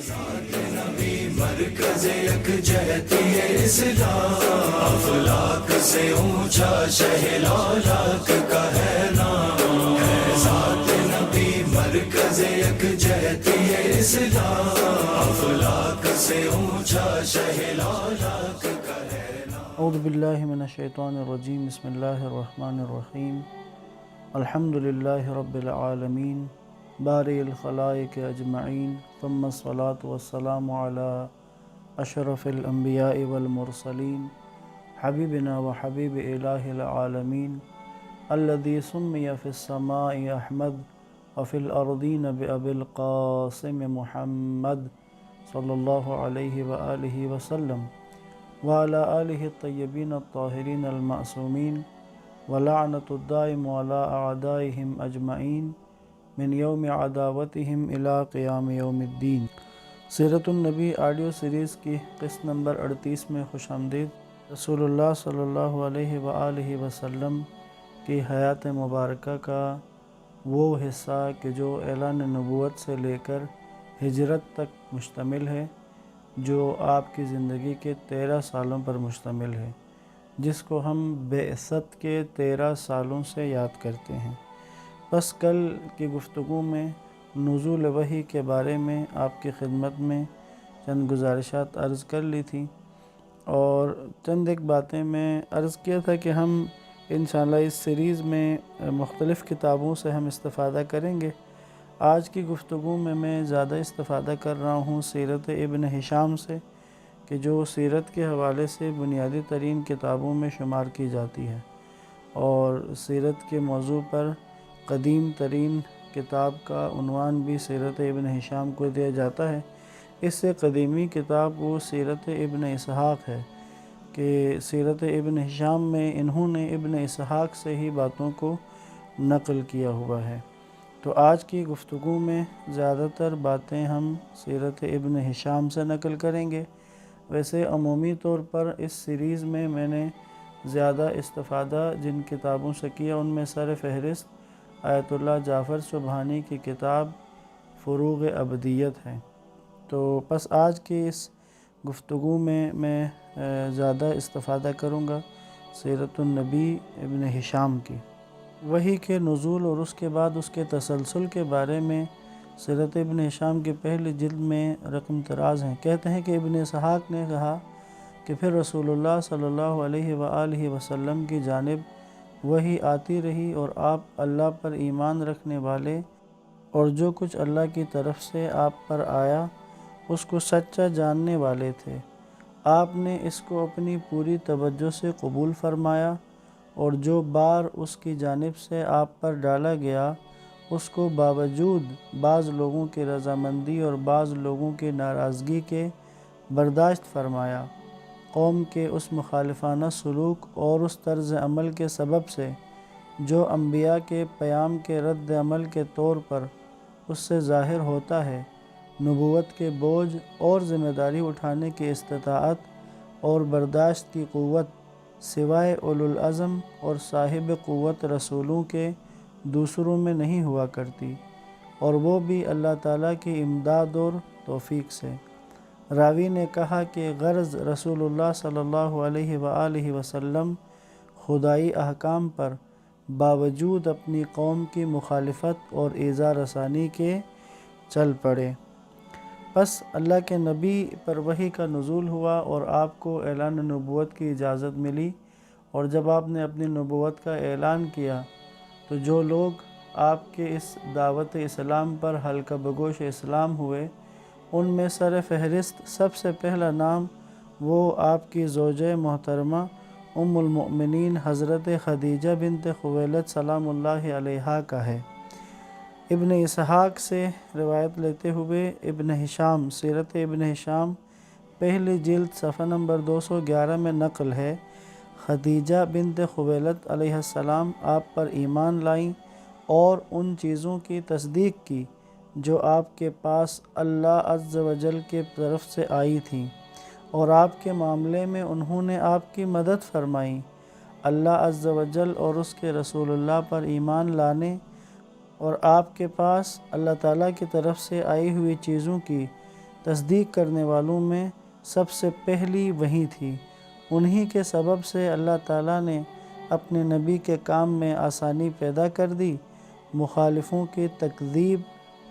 نبی مرکز یکجہتی اسلام، افلاک سے اونچا شہ لالاک کا ہے نام، ہے ذات نبی مرکز یکجہتی اسلام، افلاک سے اونچا شہ لالاک کا ہے نام۔ اعوذ باللہ من الشیطان الرجیم، بسم اللہ الرحمن الرحیم، الحمد للہ رب العالمین، بارئ الخلائق اجمعین، ثم الصلاة والسلام علی اشرف الانبیاء والمرسلین، حبیبنا و حبیب الہ العالمین، الذی سمی فی السماء احمد وفی الارضین بابی القاسم محمد صلی اللہ علیہ وآلہ وسلم، وعلى آلہ الطیبین الطاہرین المعصومین، ولعنۃ الدائم علی اعدائہم اجمعین من یوم عداوتہم الی قیام یوم الدین۔ سیرت النبی آڈیو سیریز کی قسط نمبر 38 میں خوش آمدید۔ رسول اللہ صلی اللہ علیہ وآلہ وسلم کی حیات مبارکہ کا وہ حصہ کہ جو اعلان نبوت سے لے کر ہجرت تک مشتمل ہے، جو آپ کی زندگی کے 13 سالوں پر مشتمل ہے، جس کو ہم بعثت کے 13 سالوں سے یاد کرتے ہیں۔ بس کل کی گفتگو میں نزول وحی کے بارے میں آپ کی خدمت میں چند گزارشات عرض کر لی تھی، اور چند ایک باتیں میں عرض کیا تھا کہ ہم انشاءاللہ اس سیریز میں مختلف کتابوں سے ہم استفادہ کریں گے۔ آج کی گفتگو میں زیادہ استفادہ کر رہا ہوں سیرت ابن ہشام سے، کہ جو سیرت کے حوالے سے بنیادی ترین کتابوں میں شمار کی جاتی ہے، اور سیرت کے موضوع پر قدیم ترین کتاب کا عنوان بھی سیرت ابن ہشام کو دیا جاتا ہے۔ اس سے قدیمی کتاب وہ سیرت ابن اسحاق ہے، کہ سیرت ابن ہشام میں انہوں نے ابن اسحاق سے ہی باتوں کو نقل کیا ہوا ہے۔ تو آج کی گفتگو میں زیادہ تر باتیں ہم سیرت ابن ہشام سے نقل کریں گے۔ ویسے عمومی طور پر اس سیریز میں نے زیادہ استفادہ جن کتابوں سے کیا، ان میں سر فہرست آیت اللہ جعفر سبحانی کی کتاب فروغ ابدیت ہے۔ تو بس آج کی اس گفتگو میں زیادہ استفادہ کروں گا سیرت النبی ابن ہشام کی۔ وحی کے نزول اور اس کے بعد اس کے تسلسل کے بارے میں سیرت ابن ہشام کی پہلی جلد میں رقم طراز ہیں۔ کہتے ہیں کہ ابن اسحاق نے کہا کہ پھر رسول اللہ صلی اللہ علیہ وآلہ وسلم کی جانب وحی آتی رہی، اور آپ اللہ پر ایمان رکھنے والے اور جو کچھ اللہ کی طرف سے آپ پر آیا اس کو سچا جاننے والے تھے۔ آپ نے اس کو اپنی پوری توجہ سے قبول فرمایا، اور جو بار اس کی جانب سے آپ پر ڈالا گیا اس کو باوجود بعض لوگوں کی رضامندی اور بعض لوگوں کی ناراضگی کے برداشت فرمایا۔ قوم کے اس مخالفانہ سلوک اور اس طرز عمل کے سبب سے جو انبیاء کے پیام کے رد عمل کے طور پر اس سے ظاہر ہوتا ہے، نبوت کے بوجھ اور ذمہ داری اٹھانے کی استطاعت اور برداشت کی قوت سوائے اولو العزم اور صاحب قوت رسولوں کے دوسروں میں نہیں ہوا کرتی، اور وہ بھی اللہ تعالیٰ کی امداد اور توفیق سے۔ راوی نے کہا کہ غرض رسول اللہ صلی اللہ علیہ وآلہ وسلم خدائی احکام پر باوجود اپنی قوم کی مخالفت اور ایذا رسانی کے چل پڑے۔ پس اللہ کے نبی پر وحی کا نزول ہوا اور آپ کو اعلان نبوت کی اجازت ملی، اور جب آپ نے اپنی نبوت کا اعلان کیا تو جو لوگ آپ کے اس دعوت اسلام پر حلقہ بگوش اسلام ہوئے، ان میں سر فہرست سب سے پہلا نام وہ آپ کی زوجہ محترمہ ام المؤمنین حضرت خدیجہ بنت خویلد سلام اللہ علیہا کا ہے۔ ابن اسحاق سے روایت لیتے ہوئے ابن ہشام سیرت ابن ہشام پہلی جلد صفحہ نمبر 211 میں نقل ہے، خدیجہ بنت خویلد علیہ السلام آپ پر ایمان لائیں اور ان چیزوں کی تصدیق کی جو آپ کے پاس اللہ عز و جل کے طرف سے آئی تھیں، اور آپ کے معاملے میں انہوں نے آپ کی مدد فرمائی۔ اللہ عز و جل اور اس کے رسول اللہ پر ایمان لانے اور آپ کے پاس اللہ تعالیٰ کی طرف سے آئی ہوئی چیزوں کی تصدیق کرنے والوں میں سب سے پہلی وہی تھی۔ انہی کے سبب سے اللہ تعالیٰ نے اپنے نبی کے کام میں آسانی پیدا کر دی۔ مخالفوں کی تکذیب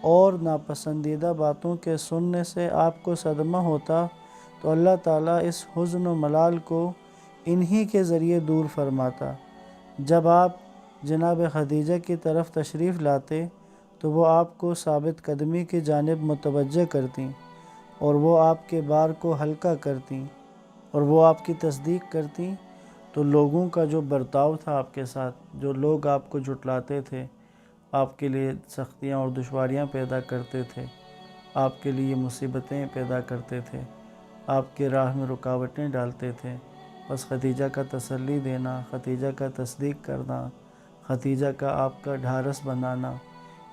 اور ناپسندیدہ باتوں کے سننے سے آپ کو صدمہ ہوتا تو اللہ تعالیٰ اس حزن و ملال کو انہی کے ذریعے دور فرماتا۔ جب آپ جناب خدیجہ کی طرف تشریف لاتے تو وہ آپ کو ثابت قدمی کی جانب متوجہ کرتیں اور وہ آپ کے بار کو ہلکا کرتیں اور وہ آپ کی تصدیق کرتیں تو لوگوں کا جو برتاؤ تھا آپ کے ساتھ، جو لوگ آپ کو جھٹلاتے تھے، آپ کے لیے سختیاں اور دشواریاں پیدا کرتے تھے، آپ کے لیے مصیبتیں پیدا کرتے تھے، آپ کے راہ میں رکاوٹیں ڈالتے تھے، بس خدیجہ کا تسلی دینا، خدیجہ کا تصدیق کرنا، خدیجہ کا آپ کا ڈھارس بنانا،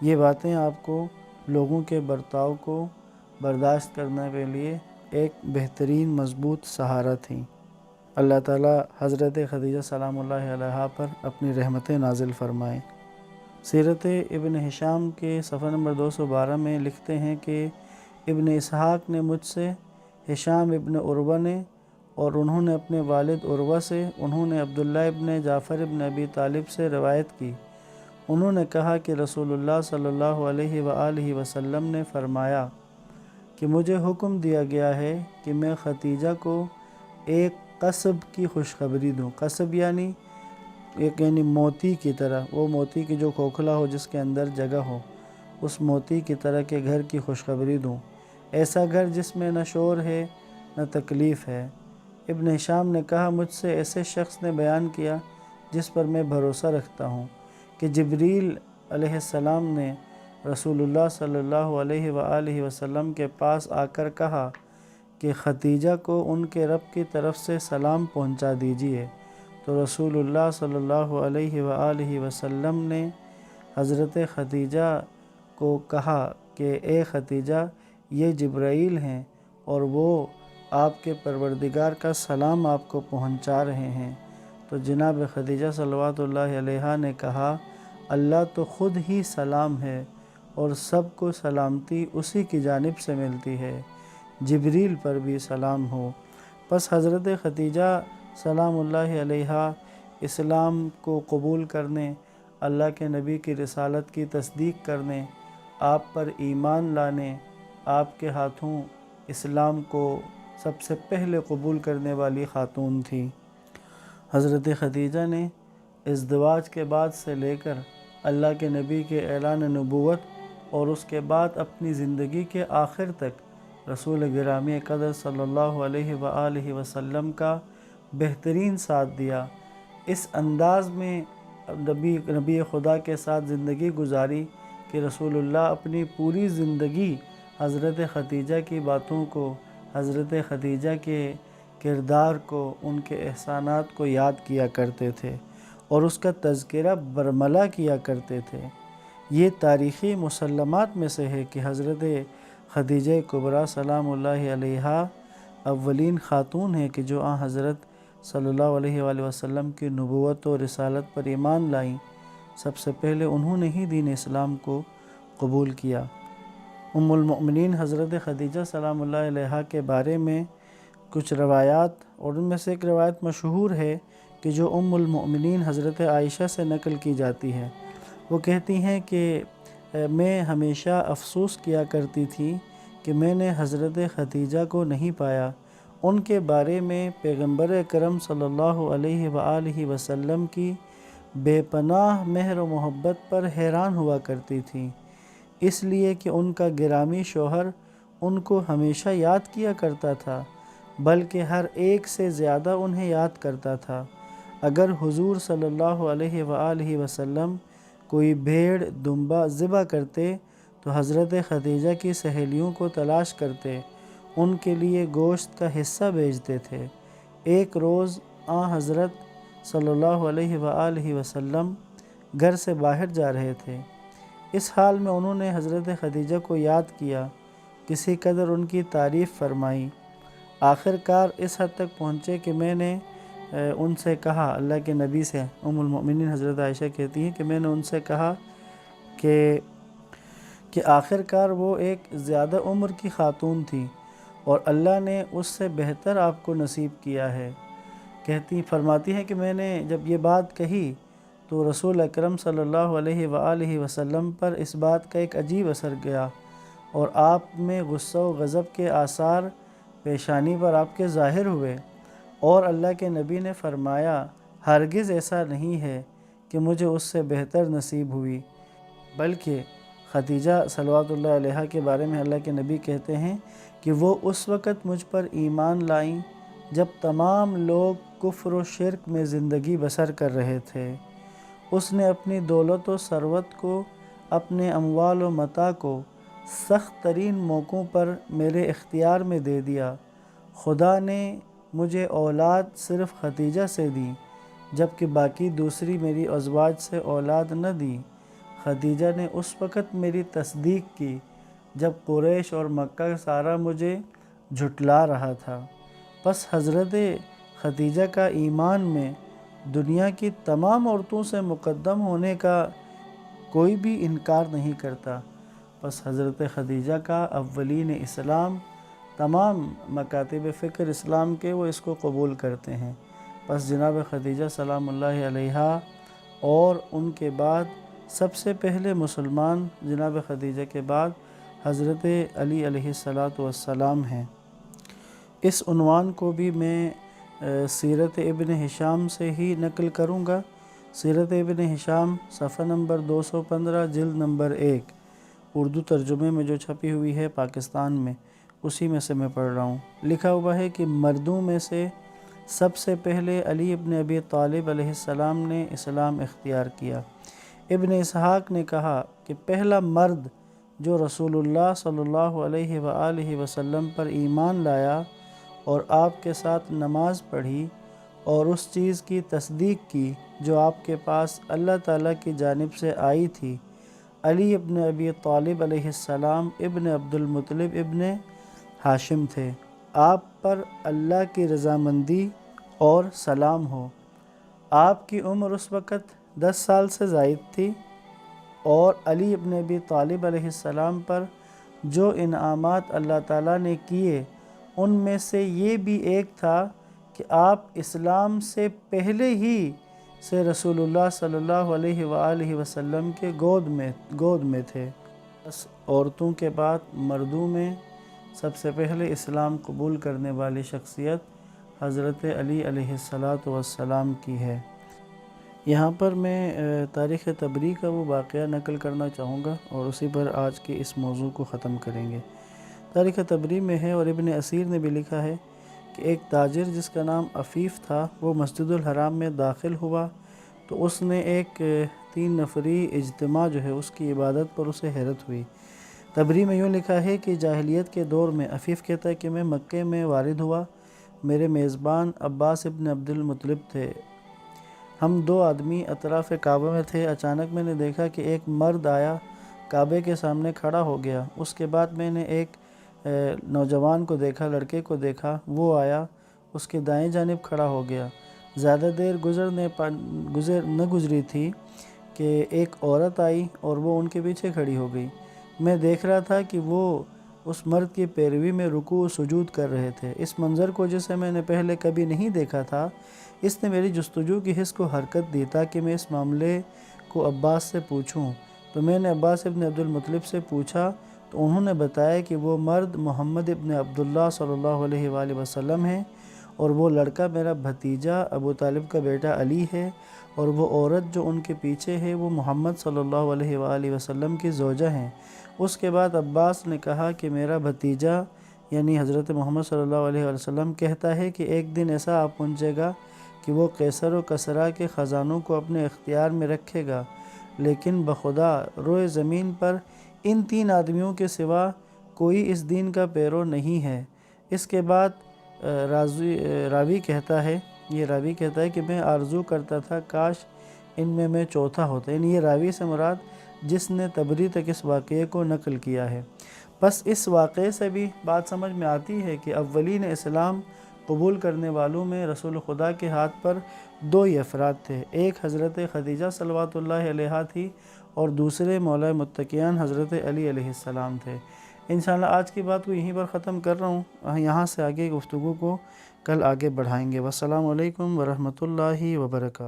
یہ باتیں آپ کو لوگوں کے برتاؤ کو برداشت کرنے کے لیے ایک بہترین مضبوط سہارا تھیں۔ اللہ تعالیٰ حضرت خدیجہ سلام اللہ علیہا پر اپنی رحمتیں نازل فرمائے۔ سیرت ابن ہشام کے صفحہ نمبر 212 میں لکھتے ہیں کہ ابن اسحاق نے مجھ سے، ہشام ابن عروہ نے، اور انہوں نے اپنے والد عروہ سے، انہوں نے عبداللہ ابن جعفر ابن ابی طالب سے روایت کی، انہوں نے کہا کہ رسول اللہ صلی اللہ علیہ وآلہ وسلم نے فرمایا کہ مجھے حکم دیا گیا ہے کہ میں خدیجہ کو ایک قصب کی خوشخبری دوں۔ قصب یعنی موتی کی طرح، وہ موتی کی جو کھوکھلا ہو جس کے اندر جگہ ہو، اس موتی کی طرح کے گھر کی خوشخبری دوں، ایسا گھر جس میں نہ شور ہے نہ تکلیف ہے۔ ابن ہشام نے کہا مجھ سے ایسے شخص نے بیان کیا جس پر میں بھروسہ رکھتا ہوں کہ جبریل علیہ السلام نے رسول اللہ صلی اللہ علیہ وآلہ وسلم کے پاس آ کر کہا کہ خدیجہ کو ان کے رب کی طرف سے سلام پہنچا دیجیے، تو رسول اللہ صلی اللہ علیہ وآلہ وسلم نے حضرت خدیجہ کو کہا کہ اے خدیجہ، یہ جبرائیل ہیں اور وہ آپ کے پروردگار کا سلام آپ کو پہنچا رہے ہیں۔ تو جناب خدیجہ صلوات اللہ علیہا نے کہا اللہ تو خود ہی سلام ہے اور سب کو سلامتی اسی کی جانب سے ملتی ہے، جبریل پر بھی سلام ہو۔ پس حضرت خدیجہ سلام اللہ علیہا اسلام کو قبول کرنے، اللہ کے نبی کی رسالت کی تصدیق کرنے، آپ پر ایمان لانے، آپ کے ہاتھوں اسلام کو سب سے پہلے قبول کرنے والی خاتون تھی۔ حضرت خدیجہ نے ازدواج کے بعد سے لے کر اللہ کے نبی کے اعلان نبوت اور اس کے بعد اپنی زندگی کے آخر تک رسول گرامی قدر صلی اللہ علیہ وآلہ وسلم کا بہترین ساتھ دیا۔ اس انداز میں نبی خدا کے ساتھ زندگی گزاری کہ رسول اللہ اپنی پوری زندگی حضرت خدیجہ کی باتوں کو، حضرت خدیجہ کے کردار کو، ان کے احسانات کو یاد کیا کرتے تھے اور اس کا تذکرہ برملا کیا کرتے تھے۔ یہ تاریخی مسلمات میں سے ہے کہ حضرت خدیجہ کبریٰ سلام اللہ علیہا اولین خاتون ہیں کہ جو حضرت صلی اللہ علیہ وآلہ وسلم کی نبوت و رسالت پر ایمان لائیں۔ سب سے پہلے انہوں نے ہی دین اسلام کو قبول کیا۔ ام المؤمنین حضرت خدیجہ سلام اللہ علیہا کے بارے میں کچھ روایات، اور ان میں سے ایک روایت مشہور ہے کہ جو ام المؤمنین حضرت عائشہ سے نقل کی جاتی ہے۔ وہ کہتی ہیں کہ میں ہمیشہ افسوس کیا کرتی تھی کہ میں نے حضرت خدیجہ کو نہیں پایا۔ ان کے بارے میں پیغمبر اکرم صلی اللہ علیہ وآلہ وسلم کی بے پناہ مہر و محبت پر حیران ہوا کرتی تھی، اس لیے کہ ان کا گرامی شوہر ان کو ہمیشہ یاد کیا کرتا تھا، بلکہ ہر ایک سے زیادہ انہیں یاد کرتا تھا۔ اگر حضور صلی اللہ علیہ وآلہ وسلم کوئی بھیڑ دمبا ذبح کرتے تو حضرت خدیجہ کی سہیلیوں کو تلاش کرتے، ان کے لیے گوشت کا حصہ بھیجتے تھے۔ ایک روز حضرت صلی اللہ علیہ وآلہ وسلم گھر سے باہر جا رہے تھے، اس حال میں انہوں نے حضرت خدیجہ کو یاد کیا، کسی قدر ان کی تعریف فرمائی، آخر کار اس حد تک پہنچے کہ میں نے ان سے کہا، اللہ کے نبی سے ام المؤمنین حضرت عائشہ کہتی ہیں کہ میں نے ان سے کہا کہ آخر کار وہ ایک زیادہ عمر کی خاتون تھی اور اللہ نے اس سے بہتر آپ کو نصیب کیا ہے۔ فرماتی ہے کہ میں نے جب یہ بات کہی تو رسول اکرم صلی اللہ علیہ وآلہ وسلم پر اس بات کا ایک عجیب اثر گیا اور آپ میں غصہ و غضب کے آثار پیشانی پر آپ کے ظاہر ہوئے، اور اللہ کے نبی نے فرمایا ہرگز ایسا نہیں ہے کہ مجھے اس سے بہتر نصیب ہوئی، بلکہ خدیجہ صلوات اللہ علیہا کے بارے میں اللہ کے نبی کہتے ہیں کہ وہ اس وقت مجھ پر ایمان لائیں جب تمام لوگ کفر و شرک میں زندگی بسر کر رہے تھے۔ اس نے اپنی دولت و ثروت کو، اپنے اموال و متاع کو سخت ترین موقعوں پر میرے اختیار میں دے دیا۔ خدا نے مجھے اولاد صرف خدیجہ سے دی، جبکہ باقی دوسری میری ازواج سے اولاد نہ دی۔ خدیجہ نے اس وقت میری تصدیق کی جب قریش اور مکہ سارا مجھے جھٹلا رہا تھا۔ پس حضرت خدیجہ کا ایمان میں دنیا کی تمام عورتوں سے مقدم ہونے کا کوئی بھی انکار نہیں کرتا۔ پس حضرت خدیجہ کا اولین اسلام، تمام مکاتب فکر اسلام کے وہ اس کو قبول کرتے ہیں۔ پس جناب خدیجہ سلام اللہ علیہا اور ان کے بعد سب سے پہلے مسلمان جناب خدیجہ کے بعد حضرت علی علیہ السلام ہیں۔ اس عنوان کو بھی میں سیرت ابن ہشام سے ہی نقل کروں گا۔ سیرت ابن ہشام صفحہ نمبر 215 جلد نمبر 1 اردو ترجمے میں جو چھپی ہوئی ہے پاکستان میں، اسی میں سے میں پڑھ رہا ہوں۔ لکھا ہوا ہے کہ مردوں میں سے سب سے پہلے علی ابن ابی طالب علیہ السلام نے اسلام اختیار کیا۔ ابن اسحاق نے کہا کہ پہلا مرد جو رسول اللہ صلی اللہ علیہ وآلہ وسلم پر ایمان لایا اور آپ کے ساتھ نماز پڑھی اور اس چیز کی تصدیق کی جو آپ کے پاس اللہ تعالیٰ کی جانب سے آئی تھی، علی ابن ابی طالب علیہ السلام ابن عبد المطلب ابن ہاشم تھے۔ آپ پر اللہ کی رضامندی اور سلام ہو۔ آپ کی عمر اس وقت 10 سال سے زائد تھی، اور علی ابن ابی طالب علیہ السلام پر جو انعامات اللہ تعالیٰ نے کیے ان میں سے یہ بھی ایک تھا کہ آپ اسلام سے پہلے ہی سے رسول اللہ صلی اللہ علیہ وآلہ وسلم کے گود میں تھے۔ بس عورتوں کے بعد مردوں میں سب سے پہلے اسلام قبول کرنے والی شخصیت حضرت علی علیہ السلام کی ہے۔ یہاں پر میں تاریخ تبری کا وہ واقعہ نقل کرنا چاہوں گا اور اسی پر آج کے اس موضوع کو ختم کریں گے۔ تاریخ تبری میں ہے اور ابن اسیر نے بھی لکھا ہے کہ ایک تاجر جس کا نام عفیف تھا، وہ مسجد الحرام میں داخل ہوا تو اس نے ایک 3 نفری اجتماع جو ہے اس کی عبادت پر اسے حیرت ہوئی۔ تبری میں یوں لکھا ہے کہ جاہلیت کے دور میں عفیف کہتا ہے کہ میں مکے میں وارد ہوا، میرے میزبان عباس ابن عبد المطلب تھے، ہم 2 آدمی اطراف کعبہ میں تھے۔ اچانک میں نے دیکھا کہ ایک مرد آیا، کعبے کے سامنے کھڑا ہو گیا۔ اس کے بعد میں نے ایک نوجوان کو دیکھا، لڑکے کو دیکھا، وہ آیا، اس کے دائیں جانب کھڑا ہو گیا۔ زیادہ دیر نہ گزری تھی کہ ایک عورت آئی اور وہ ان کے پیچھے کھڑی ہو گئی۔ میں دیکھ رہا تھا کہ وہ اس مرد کی پیروی میں رکوع و سجود کر رہے تھے۔ اس منظر کو جسے میں نے پہلے کبھی نہیں دیکھا تھا، اس نے میری جستجو کی حس کو حرکت دی تاکہ میں اس معاملے کو عباس سے پوچھوں۔ تو میں نے عباس ابن عبد المطلب سے پوچھا تو انہوں نے بتایا کہ وہ مرد محمد ابن عبداللہ صلی اللہ علیہ وآلہ وسلم ہیں، اور وہ لڑکا میرا بھتیجا ابو طالب کا بیٹا علی ہے، اور وہ عورت جو ان کے پیچھے ہے وہ محمد صلی اللہ علیہ وآلہ وسلم کی زوجہ ہیں۔ اس کے بعد عباس نے کہا کہ میرا بھتیجا یعنی حضرت محمد صلی اللہ علیہ وسلم کہتا ہے کہ ایک دن ایسا آ پہنچے گا کہ وہ قیصر و کسریٰ کے خزانوں کو اپنے اختیار میں رکھے گا، لیکن بخدا روئے زمین پر ان 3 آدمیوں کے سوا کوئی اس دین کا پیرو نہیں ہے۔ اس کے بعد راوی کہتا ہے کہ میں آرزو کرتا تھا کاش ان میں چوتھا ہوتا، یعنی یہ راوی سے مراد جس نے تبری تک اس واقعے کو نقل کیا ہے۔ بس اس واقعے سے بھی بات سمجھ میں آتی ہے کہ اولین اسلام قبول کرنے والوں میں رسول خدا کے ہاتھ پر 2 ہی افراد تھے، ایک حضرت خدیجہ صلوات اللہ علیہا تھی اور دوسرے مولا متقیان حضرت علی علیہ السلام تھے۔ انشاءاللہ آج کی بات کو یہیں پر ختم کر رہا ہوں، یہاں سے آگے گفتگو کو کل آگے بڑھائیں گے۔ والسلام علیکم ورحمۃ اللہ وبرکاتہ۔